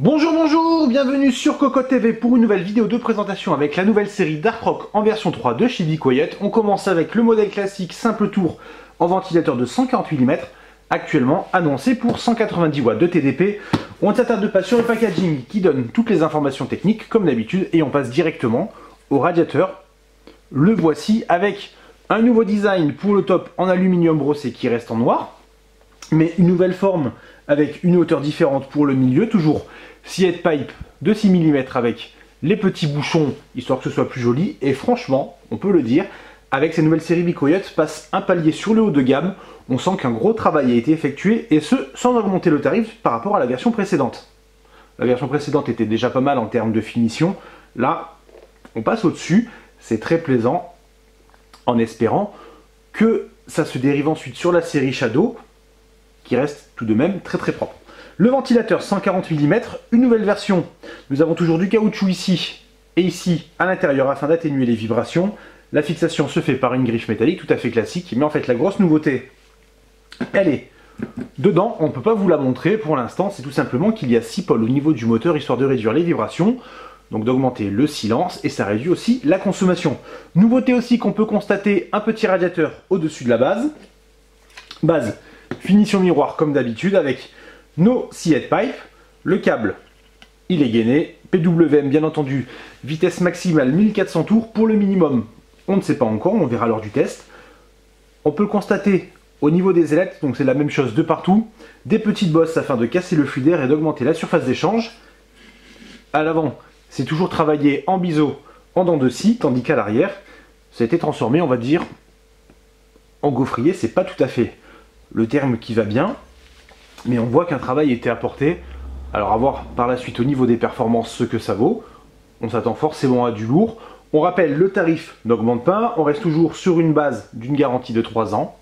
Bonjour, bonjour, bienvenue sur Cocotte TV pour une nouvelle vidéo de présentation avec la nouvelle série Dark Rock en version 3 de chez Be Quiet. On commence avec le modèle classique simple tour en ventilateur de 148 mm, actuellement annoncé pour 190 watts de TDP. On ne s'attarde pas sur le packaging qui donne toutes les informations techniques comme d'habitude et on passe directement au radiateur. Le voici avec un nouveau design pour le top en aluminium brossé qui reste en noir, mais une nouvelle forme avec une hauteur différente pour le milieu, toujours sciette pipe de 6 mm avec les petits bouchons, histoire que ce soit plus joli, et franchement, on peut le dire, avec ces nouvelles séries Be Quiet, passe un palier sur le haut de gamme, on sent qu'un gros travail a été effectué, et ce, sans augmenter le tarif par rapport à la version précédente. La version précédente était déjà pas mal en termes de finition, là, on passe au-dessus, c'est très plaisant, en espérant que ça se dérive ensuite sur la série Shadow, qui reste tout de même très propre. Le ventilateur 140 mm, une nouvelle version. Nous avons toujours du caoutchouc ici et ici à l'intérieur afin d'atténuer les vibrations. La fixation se fait par une griffe métallique tout à fait classique, mais en fait la grosse nouveauté, elle est dedans. On ne peut pas vous la montrer pour l'instant, c'est tout simplement qu'il y a 6 pôles au niveau du moteur histoire de réduire les vibrations, donc d'augmenter le silence, et ça réduit aussi la consommation. Nouveauté aussi qu'on peut constater, un petit radiateur au-dessus de la base. Base finition miroir comme d'habitude avec nos sciette pipe, le câble il est gainé, PWM bien entendu, vitesse maximale 1400 tours pour le minimum, on ne sait pas encore, on verra lors du test. On peut le constater au niveau des ailettes, donc c'est la même chose de partout, des petites bosses afin de casser le flux d'air et d'augmenter la surface d'échange. À l'avant, c'est toujours travaillé en biseau, en dents de scie, tandis qu'à l'arrière, ça a été transformé, on va dire, en gaufrier, c'est pas tout à fait le terme qui va bien, mais on voit qu'un travail a été apporté. Alors à voir par la suite au niveau des performances ce que ça vaut. On s'attend forcément à du lourd. On rappelle, le tarif n'augmente pas, on reste toujours sur une base d'une garantie de 3 ans.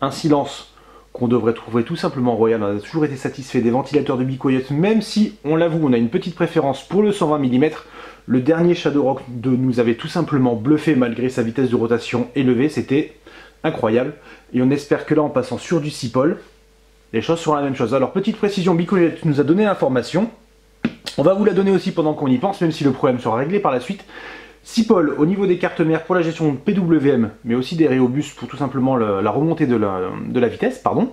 Un silence qu'on devrait trouver tout simplement royal. On a toujours été satisfait des ventilateurs de Be Quiet, même si, on l'avoue, on a une petite préférence pour le 120 mm. Le dernier Shadow Rock 2 nous avait tout simplement bluffé malgré sa vitesse de rotation élevée, c'était incroyable. Et on espère que là, en passant sur du 6 pôles, les choses seront la même chose. Alors, petite précision, Be Quiet nous a donné l'information. On va vous la donner aussi pendant qu'on y pense, même si le problème sera réglé par la suite. 6 pôles au niveau des cartes mères pour la gestion de PWM, mais aussi des réobus pour tout simplement la remontée de la vitesse, pardon.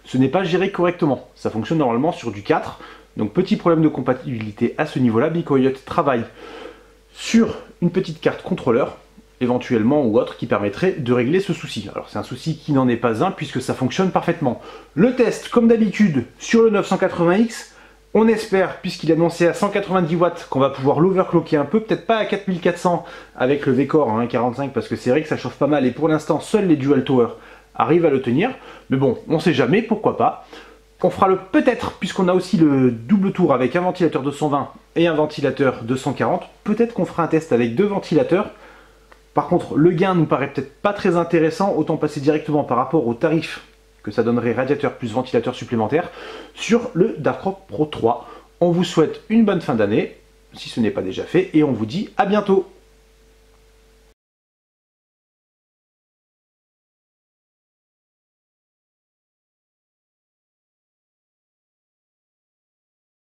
Ce n'est pas géré correctement. Ça fonctionne normalement sur du 4. Donc, petit problème de compatibilité à ce niveau-là. Be Quiet travaille sur une petite carte contrôleur, éventuellement ou autre, qui permettrait de régler ce souci. Alors c'est un souci qui n'en est pas un puisque ça fonctionne parfaitement. Le test, comme d'habitude, sur le 980X, on espère, puisqu'il est annoncé à 190 watts, qu'on va pouvoir l'overclocker un peu, peut-être pas à 4400 avec le V-Core à 1.45 parce que c'est vrai que ça chauffe pas mal et pour l'instant seuls les Dual Tower arrivent à le tenir. Mais bon, on sait jamais, pourquoi pas. On fera le peut-être, puisqu'on a aussi le double tour avec un ventilateur de 120 et un ventilateur de 140. Peut-être qu'on fera un test avec 2 ventilateurs. Par contre, le gain nous paraît peut-être pas très intéressant, autant passer directement par rapport au tarif que ça donnerait radiateur plus ventilateur supplémentaire sur le Dark Rock Pro 3. On vous souhaite une bonne fin d'année, si ce n'est pas déjà fait, et on vous dit à bientôt.